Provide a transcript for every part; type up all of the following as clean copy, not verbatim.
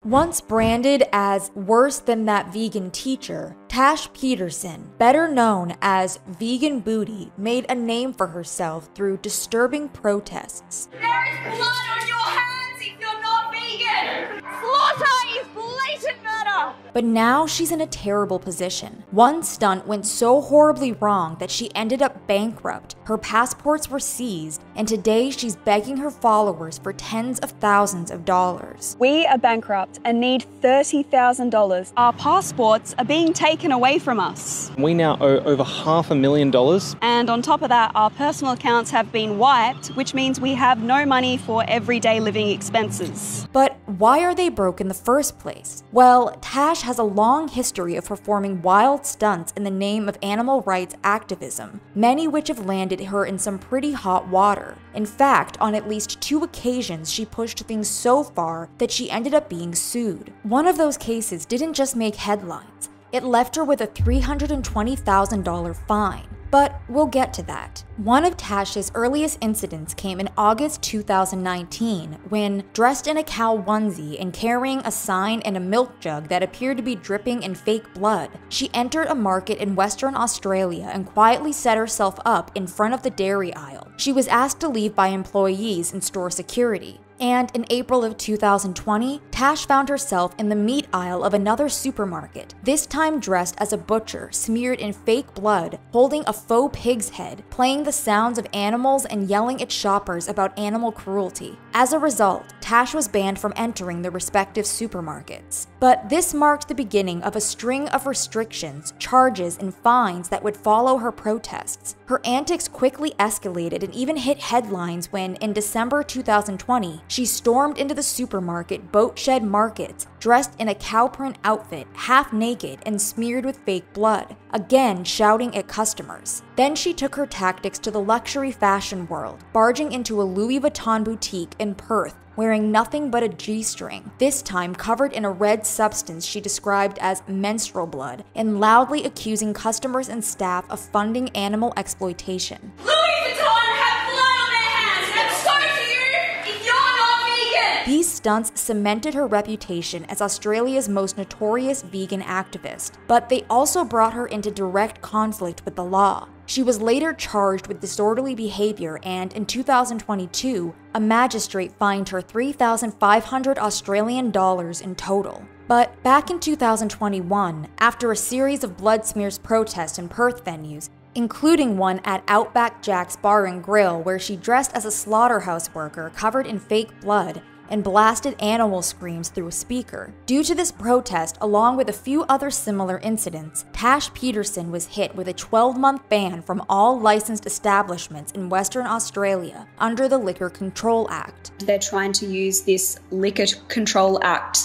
Once branded as worse than that vegan teacher, Tash Peterson, better known as Vegan Booty, made a name for herself through disturbing protests. There is blood on your hands if you're not vegan! Slaughter is blatant murder! But now she's in a terrible position. One stunt went so horribly wrong that she ended up bankrupt, her passports were seized, and today she's begging her followers for tens of thousands of dollars. We are bankrupt and need $30,000. Our passports are being taken away from us. We now owe over $500,000. And on top of that, our personal accounts have been wiped, which means we have no money for everyday living expenses. But why are they broke in the first place? Well, Tash has a long history of performing wild stunts in the name of animal rights activism, many which have landed her in some pretty hot water. In fact, on at least 2 occasions, she pushed things so far that she ended up being sued. One of those cases didn't just make headlines, it left her with a $320,000 fine. But we'll get to that. One of Tash's earliest incidents came in August 2019 when, dressed in a cow onesie and carrying a sign and a milk jug that appeared to be dripping in fake blood, she entered a market in Western Australia and quietly set herself up in front of the dairy aisle. She was asked to leave by employees and store security. And in April of 2020, Tash found herself in the meat aisle of another supermarket, this time dressed as a butcher, smeared in fake blood, holding a faux pig's head, playing the sounds of animals and yelling at shoppers about animal cruelty. As a result, Tash was banned from entering the respective supermarkets. But this marked the beginning of a string of restrictions, charges, and fines that would follow her protests. Her antics quickly escalated and even hit headlines when, in December 2020, she stormed into the supermarket Boatshed Markets, dressed in a cow print outfit, half naked and smeared with fake blood, again shouting at customers. Then she took her tactics to the luxury fashion world, barging into a Louis Vuitton boutique in Perth, wearing nothing but a G-string, this time covered in a red substance she described as menstrual blood, and loudly accusing customers and staff of funding animal exploitation. Louis Vuitton have blood on their hands, and so do you if you're not vegan! These stunts cemented her reputation as Australia's most notorious vegan activist, but they also brought her into direct conflict with the law. She was later charged with disorderly behavior and, in 2022, a magistrate fined her $3,500 Australian dollars in total. But back in 2021, after a series of blood smears protests in Perth venues, including one at Outback Jack's Bar and Grill where she dressed as a slaughterhouse worker covered in fake blood and blasted animal screams through a speaker. Due to this protest, along with a few other similar incidents, Tash Peterson was hit with a 12-month ban from all licensed establishments in Western Australia under the Liquor Control Act. They're trying to use this Liquor Control Act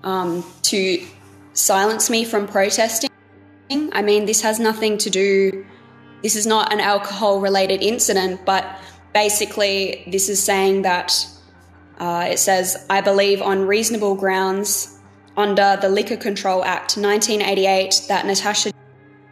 to silence me from protesting. I mean, this has nothing to do, this is not an alcohol-related incident, but basically this is saying that it says, I believe on reasonable grounds under the Liquor Control Act 1988 that Natasha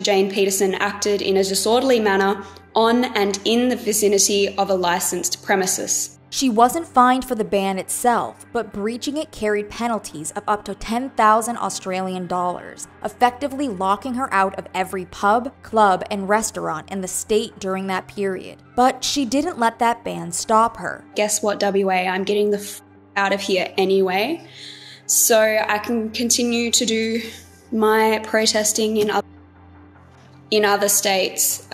Jane Peterson acted in a disorderly manner on and in the vicinity of a licensed premises. She wasn't fined for the ban itself, but breaching it carried penalties of up to 10,000 Australian dollars, effectively locking her out of every pub, club, and restaurant in the state during that period. But she didn't let that ban stop her. Guess what, WA? I'm getting the f out of here anyway, so I can continue to do my protesting in other states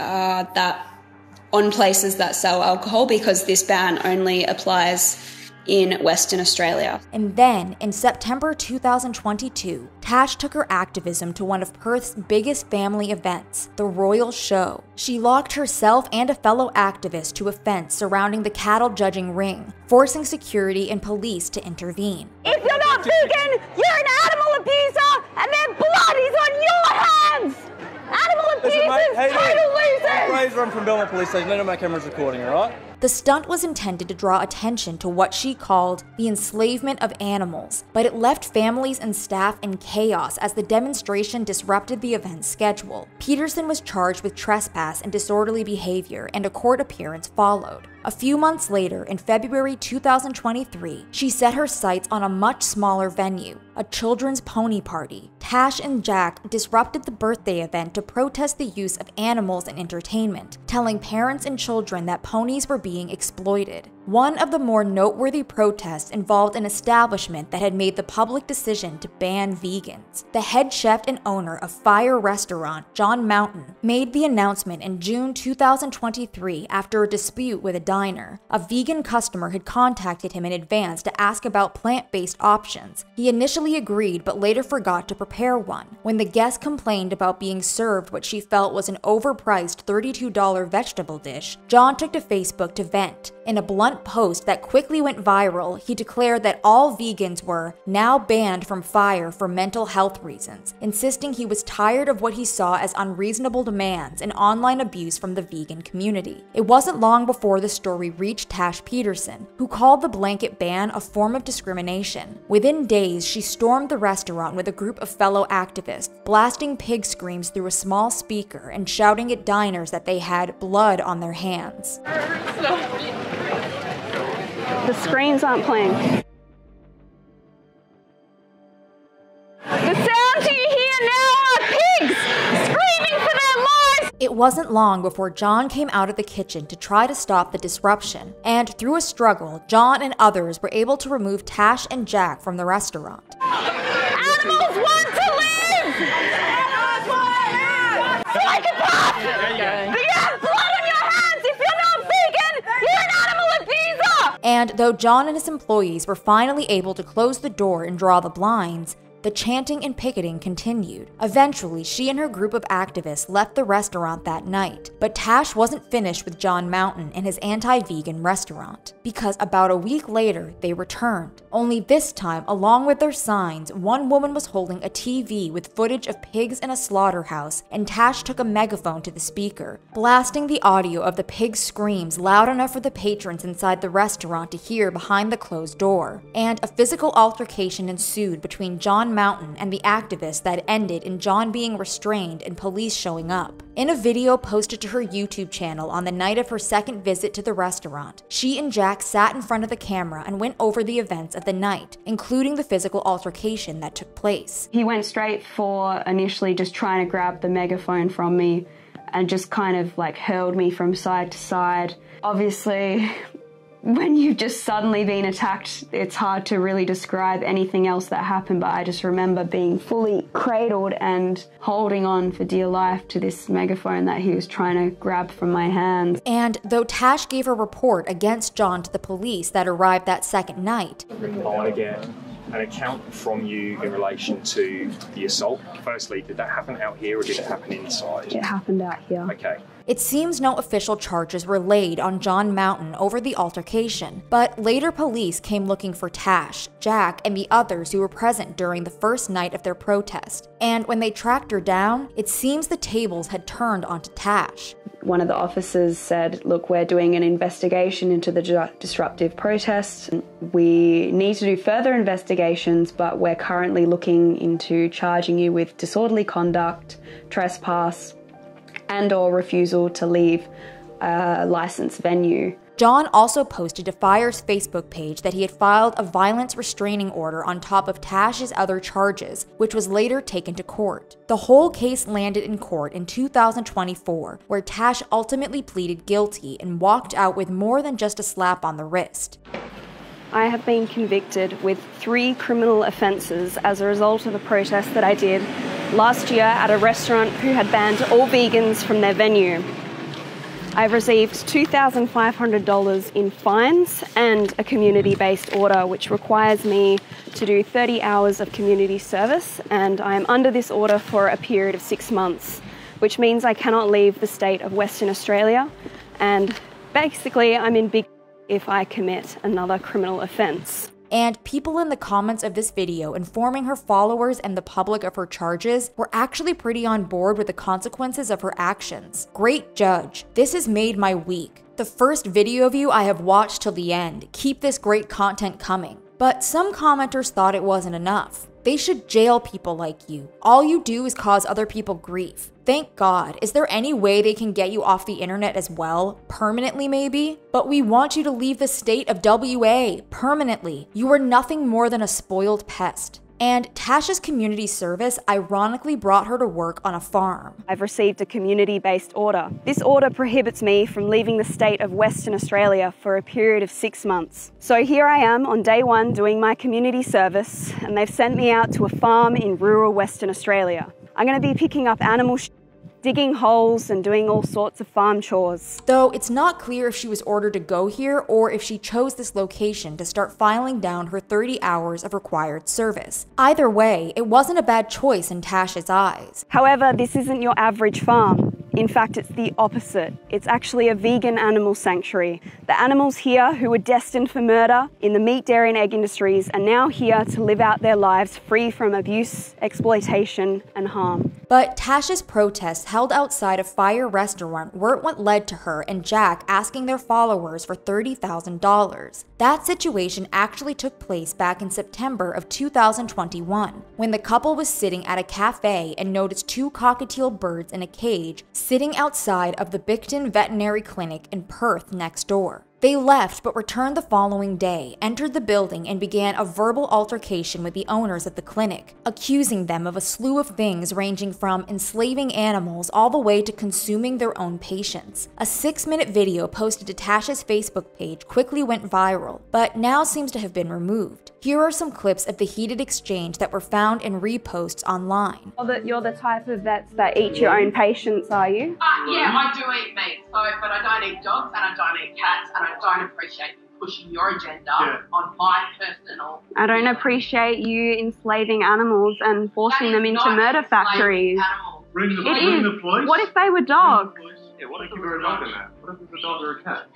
on places that sell alcohol, because this ban only applies in Western Australia. And then, in September 2022, Tash took her activism to one of Perth's biggest family events, the Royal Show. She locked herself and a fellow activist to a fence surrounding the cattle judging ring, forcing security and police to intervene. If you're not vegan, you're an animal abuser, and their blood is on your hands! Animal abusers, total losers! Please run from Belmont Police Station. None of my camera's recording, alright? The stunt was intended to draw attention to what she called the enslavement of animals, but it left families and staff in chaos as the demonstration disrupted the event's schedule. Peterson was charged with trespass and disorderly behavior, and a court appearance followed. A few months later, in February 2023, she set her sights on a much smaller venue, a children's pony party. Tash and Jack disrupted the birthday event to protest the use of animals in entertainment, telling parents and children that ponies were being exploited. One of the more noteworthy protests involved an establishment that had made the public decision to ban vegans. The head chef and owner of Fire Restaurant, John Mountain, made the announcement in June 2023 after a dispute with a diner. A vegan customer had contacted him in advance to ask about plant-based options. He initially agreed but later forgot to prepare one. When the guest complained about being served what she felt was an overpriced $32 vegetable dish, John took to Facebook to vent. In a blunt post that quickly went viral, he declared that all vegans were now banned from Fire for mental health reasons, insisting he was tired of what he saw as unreasonable demands and online abuse from the vegan community. It wasn't long before the story reached Tash Peterson, who called the blanket ban a form of discrimination. Within days, she stormed the restaurant with a group of fellow activists, blasting pig screams through a small speaker and shouting at diners that they had blood on their hands. The screens aren't playing. The sounds you hear now are pigs screaming for their lives! It wasn't long before John came out of the kitchen to try to stop the disruption, and through a struggle, John and others were able to remove Tash and Jack from the restaurant. Animals want to live! Psychopath! You have blood on your hands! If you're not vegan, you're an animal abuser! And though John and his employees were finally able to close the door and draw the blinds, the chanting and picketing continued. Eventually, she and her group of activists left the restaurant that night, but Tash wasn't finished with John Mountain and his anti-vegan restaurant, because about a week later, they returned. Only this time, along with their signs, one woman was holding a TV with footage of pigs in a slaughterhouse, and Tash took a megaphone to the speaker, blasting the audio of the pig screams loud enough for the patrons inside the restaurant to hear behind the closed door. And a physical altercation ensued between John Mountain and the activists that ended in John being restrained and police showing up. In a video posted to her YouTube channel on the night of her second visit to the restaurant, she and Jack sat in front of the camera and went over the events of the night, including the physical altercation that took place. He went straight for initially just trying to grab the megaphone from me and just kind of like hurled me from side to side. Obviously, when you've just suddenly been attacked, it's hard to really describe anything else that happened, but I just remember being fully cradled and holding on for dear life to this megaphone that he was trying to grab from my hands. And though Tash gave a report against John to the police that arrived that second night, I want to get an account from you in relation to the assault. Firstly, did that happen out here or did it happen inside? It happened out here. Okay. it seems no official charges were laid on John Mountain over the altercation, but later police came looking for Tash, Jack, and the others who were present during the first night of their protest. And when they tracked her down, it seems the tables had turned onto Tash. One of the officers said, look, we're doing an investigation into the disruptive protests. We need to do further investigations, but we're currently looking into charging you with disorderly conduct, trespass, and/or refusal to leave a licensed venue. John also posted to Fire's Facebook page that he had filed a violence restraining order on top of Tash's other charges, which was later taken to court. The whole case landed in court in 2024, where Tash ultimately pleaded guilty and walked out with more than just a slap on the wrist. I have been convicted with 3 criminal offences as a result of a protest that I did last year at a restaurant who had banned all vegans from their venue. I've received $2,500 in fines and a community-based order which requires me to do 30 hours of community service, and I am under this order for a period of 6 months, which means I cannot leave the state of Western Australia, and basically I'm in big if I commit another criminal offence. and people in the comments of this video informing her followers and the public of her charges were actually pretty on board with the consequences of her actions. Great judge. This has made my week. The first video of you I have watched till the end. Keep this great content coming. But some commenters thought it wasn't enough. They should jail people like you. All you do is cause other people grief. Thank God. Is there any way they can get you off the internet as well? Permanently, maybe? But we want you to leave the state of WA permanently. You are nothing more than a spoiled pest. And Tash's community service ironically brought her to work on a farm. I've received a community-based order. This order prohibits me from leaving the state of Western Australia for a period of 6 months. So here I am on day 1 doing my community service, and they've sent me out to a farm in rural Western Australia. I'm going to be picking up animal digging holes and doing all sorts of farm chores. Though it's not clear if she was ordered to go here or if she chose this location to start filing down her 30 hours of required service. Either way, it wasn't a bad choice in Tash's eyes. However, this isn't your average farm. In fact, it's the opposite. It's actually a vegan animal sanctuary. The animals here who were destined for murder in the meat, dairy and egg industries are now here to live out their lives free from abuse, exploitation and harm. But Tash's protests held outside a Fire restaurant weren't what led to her and Jack asking their followers for $30,000. That situation actually took place back in September of 2021, when the couple was sitting at a cafe and noticed 2 cockatiel birds in a cage sitting outside of the Bicton Veterinary Clinic in Perth next door. They left but returned the following day, entered the building, and began a verbal altercation with the owners of the clinic, accusing them of a slew of things ranging from enslaving animals all the way to consuming their own patients. A 6-minute video posted to Tash's Facebook page quickly went viral, but now seems to have been removed. Here are some clips of the heated exchange that were found in reposts online. You're the type of vets that eat your own patients, are you? Yeah, I do eat meat, but I don't eat dogs and I don't eat cats, and I don't appreciate you pushing your agenda on my personal... I don't appreciate you enslaving animals and forcing them into murder factories. Ring the police. What if they were dogs? Yeah, what if it was a dog in that? What if it was a dog or a cat?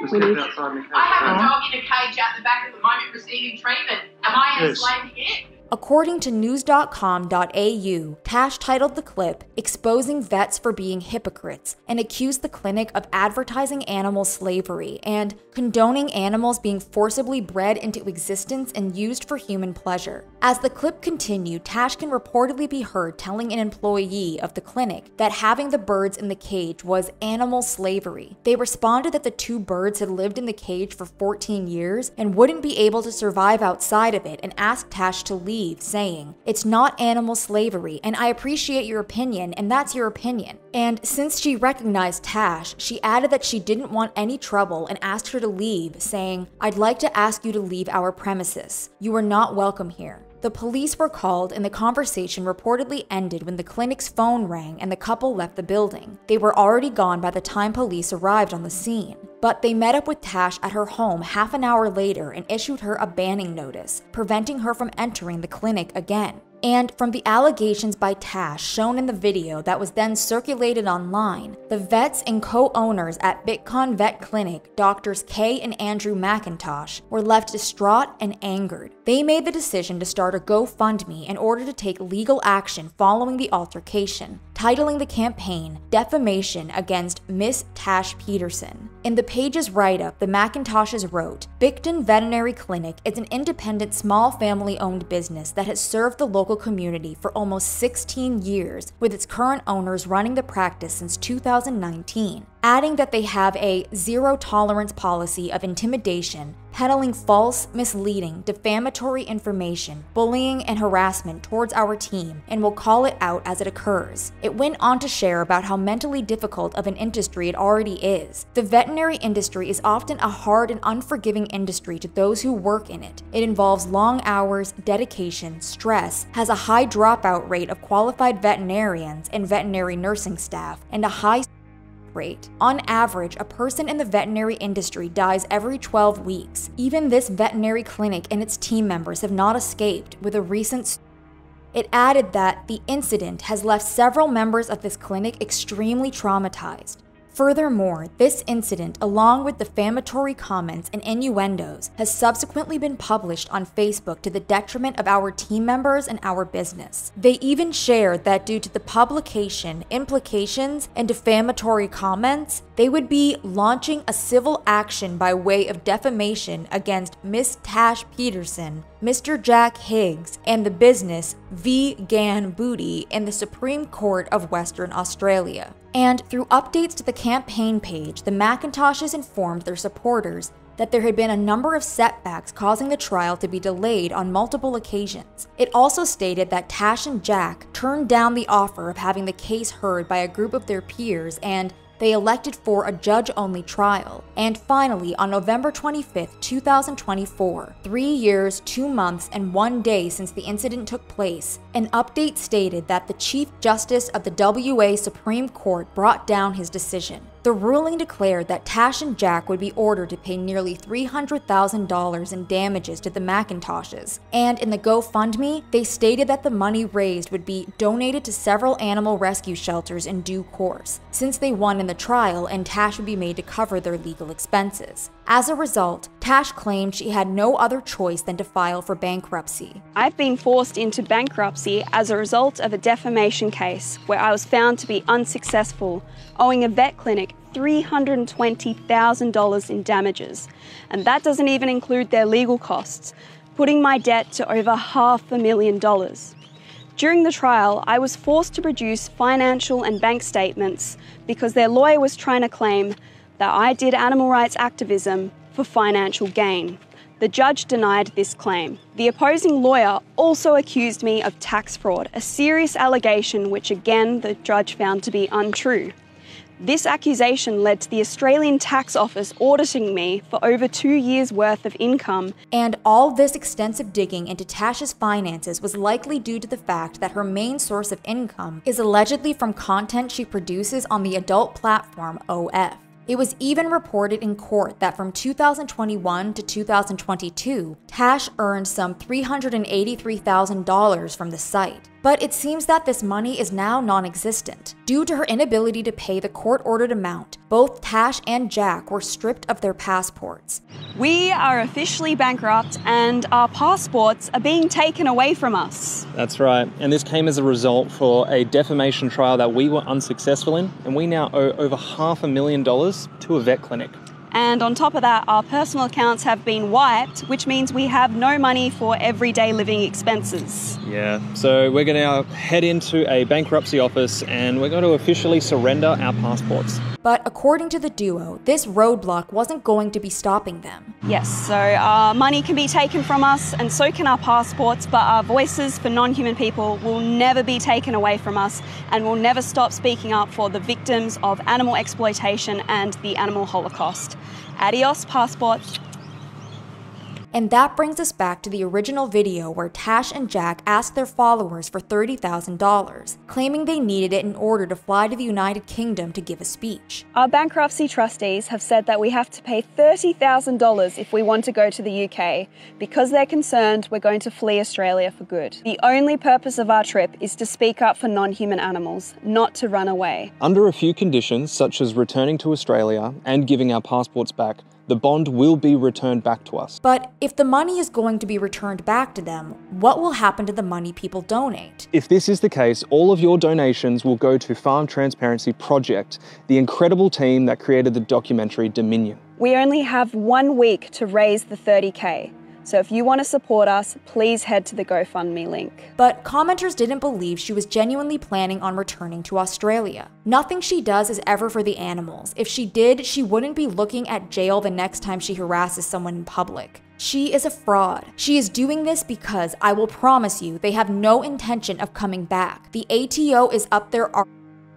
Just We get need- outside in the cage. I have a dog in a cage out the back at the moment receiving treatment. Am I enslaving it? According to news.com.au, Tash titled the clip, "Exposing Vets for Being Hypocrites," and accused the clinic of advertising animal slavery and condoning animals being forcibly bred into existence and used for human pleasure. As the clip continued, Tash can reportedly be heard telling an employee of the clinic that having the birds in the cage was animal slavery. They responded that the 2 birds had lived in the cage for 14 years and wouldn't be able to survive outside of it, and asked Tash to leave, saying, "It's not animal slavery, and I appreciate your opinion, and that's your opinion." And since she recognized Tash, she added that she didn't want any trouble and asked her to leave, saying, "I'd like to ask you to leave our premises. You are not welcome here." The police were called, and the conversation reportedly ended when the clinic's phone rang and the couple left the building. They were already gone by the time police arrived on the scene. But they met up with Tash at her home half an hour later and issued her a banning notice, preventing her from entering the clinic again. And from the allegations by Tash shown in the video that was then circulated online, the vets and co-owners at Bitcon Vet Clinic, Drs. Kay and Andrew McIntosh, were left distraught and angered. They made the decision to start a GoFundMe in order to take legal action following the altercation, titling the campaign "Defamation Against Miss Tash Peterson." In the page's write-up, the McIntoshes wrote, "Bicton Veterinary Clinic is an independent, small family-owned business that has served the local community for almost 16 years, with its current owners running the practice since 2019, adding that they have a zero-tolerance policy of intimidation, peddling false, misleading, defamatory information, bullying, and harassment towards our team, and will call it out as it occurs." It went on to share about how mentally difficult of an industry it already is. The veterinary industry is often a hard and unforgiving industry to those who work in it. It involves long hours, dedication, stress, has a high dropout rate of qualified veterinarians and veterinary nursing staff, and a high rate. On average, a person in the veterinary industry dies every 12 weeks. Even this veterinary clinic and its team members have not escaped, with a recent... It added that the incident has left several members of this clinic extremely traumatized. Furthermore, this incident, along with defamatory comments and innuendos, has subsequently been published on Facebook to the detriment of our team members and our business. They even shared that due to the publication, implications, and defamatory comments, they would be launching a civil action by way of defamation against Miss Tash Peterson, Mr. Jack Higgs, and the business V-Gan Booty in the Supreme Court of Western Australia. And through updates to the campaign page, the Macintoshes informed their supporters that there had been a number of setbacks causing the trial to be delayed on multiple occasions. It also stated that Tash and Jack turned down the offer of having the case heard by a group of their peers, and they elected for a judge-only trial. And finally, on November 25, 2024, 3 years, 2 months, and 1 day since the incident took place, an update stated that the Chief Justice of the WA Supreme Court brought down his decision. The ruling declared that Tash and Jack would be ordered to pay nearly $300,000 in damages to the Macintoshes, and in the GoFundMe, they stated that the money raised would be donated to several animal rescue shelters in due course, since they won in the trial and Tash would be made to cover their legal expenses. As a result, Tash claimed she had no other choice than to file for bankruptcy. I've been forced into bankruptcy as a result of a defamation case where I was found to be unsuccessful, owing a vet clinic $320,000 in damages, and that doesn't even include their legal costs, putting my debt to over $500,000. During the trial, I was forced to produce financial and bank statements because their lawyer was trying to claim that I did animal rights activism for financial gain. The judge denied this claim. The opposing lawyer also accused me of tax fraud, a serious allegation which again the judge found to be untrue. This accusation led to the Australian Tax Office auditing me for over 2 years' worth of income. And all this extensive digging into Tash's finances was likely due to the fact that her main source of income is allegedly from content she produces on the adult platform OF. It was even reported in court that from 2021 to 2022, Tash earned some $383,000 from the site. But it seems that this money is now non-existent. Due to her inability to pay the court-ordered amount, both Tash and Jack were stripped of their passports. We are officially bankrupt and our passports are being taken away from us. That's right. And this came as a result for a defamation trial that we were unsuccessful in, and we now owe over $500,000 to a vet clinic. And on top of that, our personal accounts have been wiped, which means we have no money for everyday living expenses. Yeah, so we're going to head into a bankruptcy office and we're going to officially surrender our passports. But according to the duo, this roadblock wasn't going to be stopping them. Yes, so our money can be taken from us and so can our passports, but our voices for non-human people will never be taken away from us, and we'll never stop speaking up for the victims of animal exploitation and the animal holocaust. Adios, passports. And that brings us back to the original video where Tash and Jack asked their followers for $30,000, claiming they needed it in order to fly to the United Kingdom to give a speech. Our bankruptcy trustees have said that we have to pay $30,000 if we want to go to the UK, because they're concerned we're going to flee Australia for good. The only purpose of our trip is to speak up for non-human animals, not to run away. Under a few conditions, such as returning to Australia and giving our passports back, the bond will be returned back to us. But if the money is going to be returned back to them, what will happen to the money people donate? If this is the case, all of your donations will go to Farm Transparency Project, the incredible team that created the documentary Dominion. We only have 1 week to raise the $30K. So if you want to support us, please head to the GoFundMe link. But commenters didn't believe she was genuinely planning on returning to Australia. Nothing she does is ever for the animals. If she did, she wouldn't be looking at jail the next time she harasses someone in public. She is a fraud. She is doing this because, I will promise you, they have no intention of coming back. The ATO is up their arse.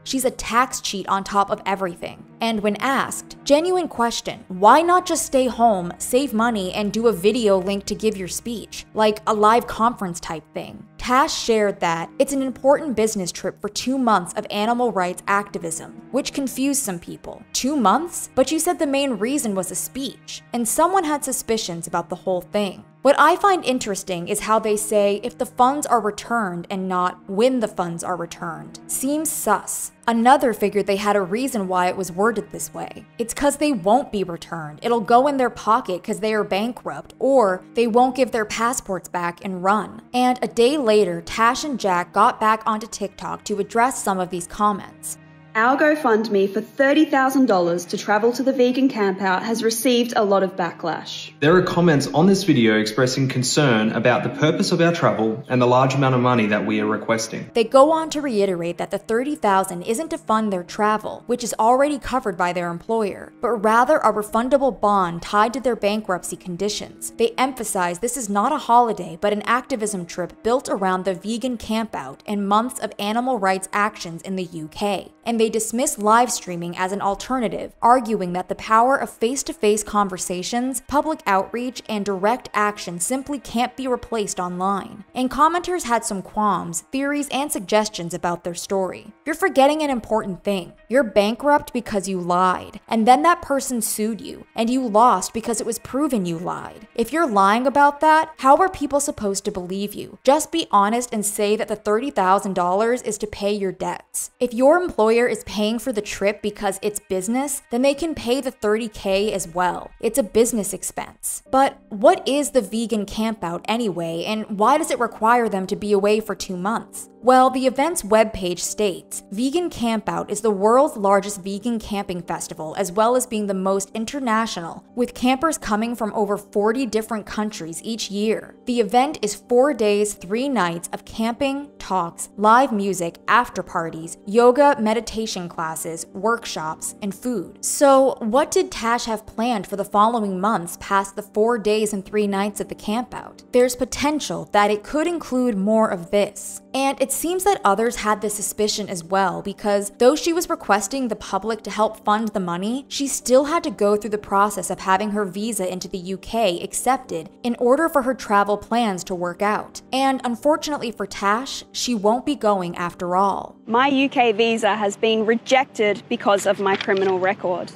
She's a tax cheat on top of everything. And when asked, genuine question, why not just stay home, save money, and do a video link to give your speech? Like a live conference type thing. Tash shared that it's an important business trip for 2 months of animal rights activism, which confused some people. 2 months? But you said the main reason was a speech, and someone had suspicions about the whole thing. What I find interesting is how they say if the funds are returned and not when the funds are returned. Seems sus. Another figured they had a reason why it was worded this way. It's because they won't be returned. It'll go in their pocket because they are bankrupt, or they won't give their passports back and run. And a day later, Tash and Jack got back onto TikTok to address some of these comments. Our GoFundMe for $30,000 to travel to the vegan campout has received a lot of backlash. There are comments on this video expressing concern about the purpose of our travel and the large amount of money that we are requesting. They go on to reiterate that the $30,000 isn't to fund their travel, which is already covered by their employer, but rather a refundable bond tied to their bankruptcy conditions. They emphasize this is not a holiday, but an activism trip built around the vegan campout and months of animal rights actions in the UK. And they dismiss live streaming as an alternative, arguing that the power of face-to-face conversations, public outreach, and direct action simply can't be replaced online. And commenters had some qualms, theories, and suggestions about their story. You're forgetting an important thing. You're bankrupt because you lied, and then that person sued you, and you lost because it was proven you lied. If you're lying about that, how are people supposed to believe you? Just be honest and say that the $30,000 is to pay your debts. If your employer is paying for the trip because it's business, then they can pay the $30K as well. It's a business expense. But what is the vegan campout anyway, and why does it require them to be away for 2 months? Well, the event's webpage states, Vegan Campout is the world's largest vegan camping festival, as well as being the most international, with campers coming from over 40 different countries each year. The event is 4 days, 3 nights of camping, talks, live music, after parties, yoga, meditation classes, workshops, and food. So, what did Tash have planned for the following months past the 4 days and 3 nights at the campout? There's potential that it could include more of this. And it seems that others had this suspicion as well, because though she was requesting the public to help fund the money, she still had to go through the process of having her visa into the UK accepted in order for her travel plans to work out. And unfortunately for Tash, she won't be going after all. My UK visa has been rejected because of my criminal record.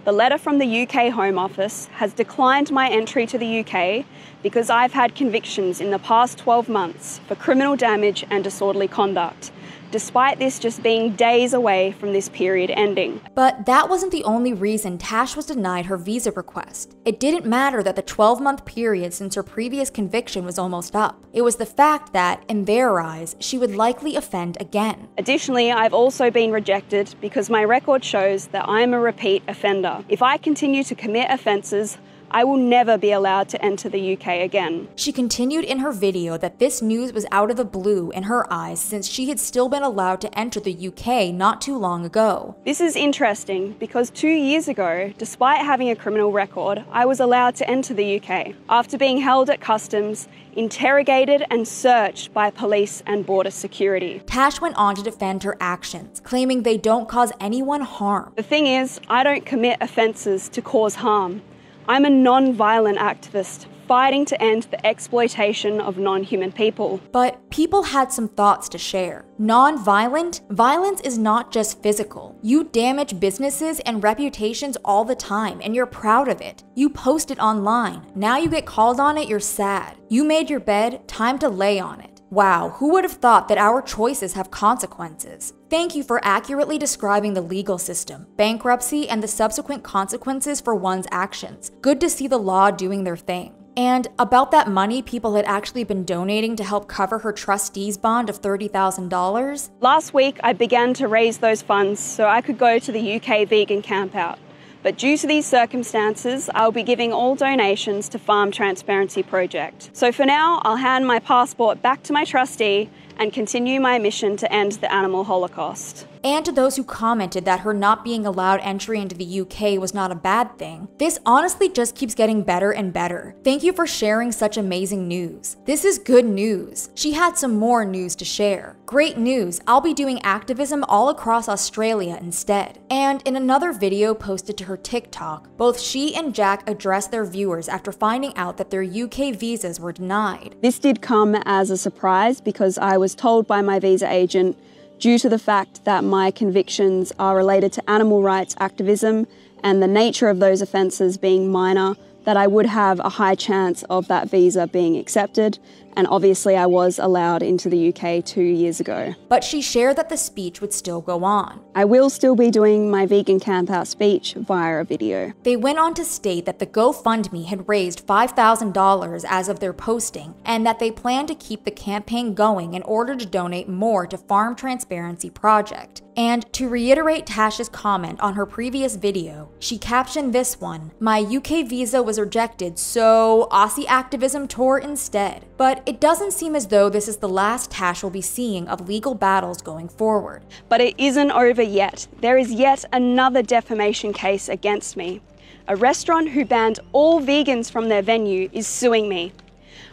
The letter from the UK Home Office has declined my entry to the UK because I've had convictions in the past 12 months for criminal damage and disorderly conduct, despite this just being days away from this period ending. But that wasn't the only reason Tash was denied her visa request. It didn't matter that the 12-month period since her previous conviction was almost up. It was the fact that, in their eyes, she would likely offend again. Additionally, I've also been rejected because my record shows that I am a repeat offender. If I continue to commit offences, I will never be allowed to enter the UK again. She continued in her video that this news was out of the blue in her eyes since she had still been allowed to enter the UK not too long ago. This is interesting because 2 years ago, despite having a criminal record, I was allowed to enter the UK after being held at customs, interrogated and searched by police and border security. Tash went on to defend her actions, claiming they don't cause anyone harm. The thing is, I don't commit offences to cause harm. I'm a non-violent activist fighting to end the exploitation of non-human people. But people had some thoughts to share. Non-violent? Violence is not just physical. You damage businesses and reputations all the time, and you're proud of it. You post it online. Now you get called on it, you're sad. You made your bed, time to lay on it. Wow, who would have thought that our choices have consequences? Thank you for accurately describing the legal system, bankruptcy, and the subsequent consequences for one's actions. Good to see the law doing their thing. And about that money people had actually been donating to help cover her trustee's bond of $30,000? Last week, I began to raise those funds so I could go to the UK vegan campout. But due to these circumstances, I'll be giving all donations to Farm Transparency Project. So for now, I'll hand my passport back to my trustee and continue my mission to end the animal holocaust. And to those who commented that her not being allowed entry into the UK was not a bad thing, this honestly just keeps getting better and better. Thank you for sharing such amazing news. This is good news. She had some more news to share. Great news, I'll be doing activism all across Australia instead. And in another video posted to her TikTok, both she and Jack addressed their viewers after finding out that their UK visas were denied. This did come as a surprise because I was told by my visa agent, due to the fact that my convictions are related to animal rights activism and the nature of those offences being minor, that I would have a high chance of that visa being accepted, and obviously I was allowed into the UK 2 years ago. But she shared that the speech would still go on. I will still be doing my vegan campout speech via a video. They went on to state that the GoFundMe had raised $5,000 as of their posting, and that they plan to keep the campaign going in order to donate more to Farm Transparency Project. And to reiterate Tash's comment on her previous video, she captioned this one, "My UK visa was rejected, so Aussie activism tour instead." But it doesn't seem as though this is the last Tash will be seeing of legal battles going forward. But it isn't over yet. There is yet another defamation case against me. A restaurant who banned all vegans from their venue is suing me.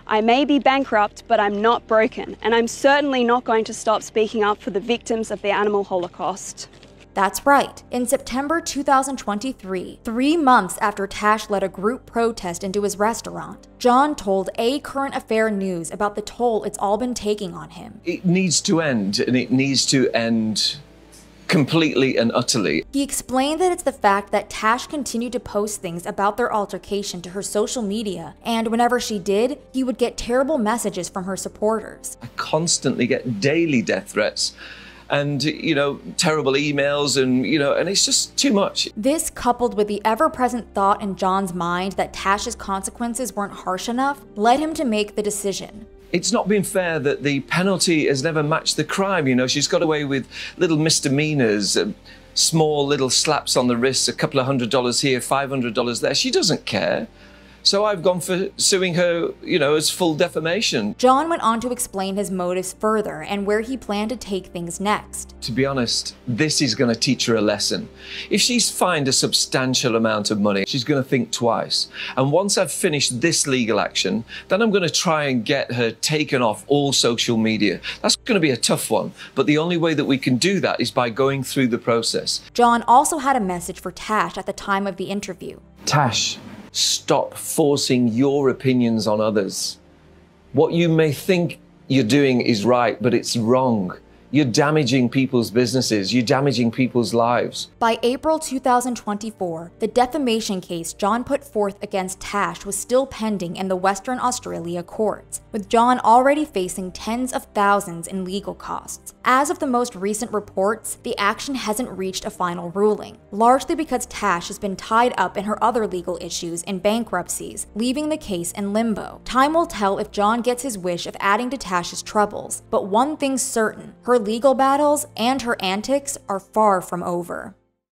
I may be bankrupt, but I'm not broken, and I'm certainly not going to stop speaking up for the victims of the animal holocaust. That's right. In September 2023, 3 months after Tash led a group protest into his restaurant, John told A Current Affair News about the toll it's all been taking on him. It needs to end, and it needs to end completely and utterly. He explained that it's the fact that Tash continued to post things about their altercation to her social media, and whenever she did, he would get terrible messages from her supporters. I constantly get daily death threats and, terrible emails and it's just too much. This, coupled with the ever-present thought in John's mind that Tash's consequences weren't harsh enough, led him to make the decision. It's not been fair that the penalty has never matched the crime. She's got away with little misdemeanors, small little slaps on the wrist, a couple of $100 here, $500 there. She doesn't care. So I've gone for suing her, as full defamation. John went on to explain his motives further and where he planned to take things next. To be honest, this is going to teach her a lesson. If she's fined a substantial amount of money, she's going to think twice. And once I've finished this legal action, then I'm going to try and get her taken off all social media. That's going to be a tough one, but the only way that we can do that is by going through the process. John also had a message for Tash at the time of the interview. Tash, stop forcing your opinions on others. What you may think you're doing is right, but it's wrong. You're damaging people's businesses. You're damaging people's lives. By April 2024, the defamation case John put forth against Tash was still pending in the Western Australia courts, with John already facing tens of thousands in legal costs. As of the most recent reports, the action hasn't reached a final ruling, largely because Tash has been tied up in her other legal issues in bankruptcies, leaving the case in limbo. Time will tell if John gets his wish of adding to Tash's troubles, but one thing's certain, her legal battles and her antics are far from over.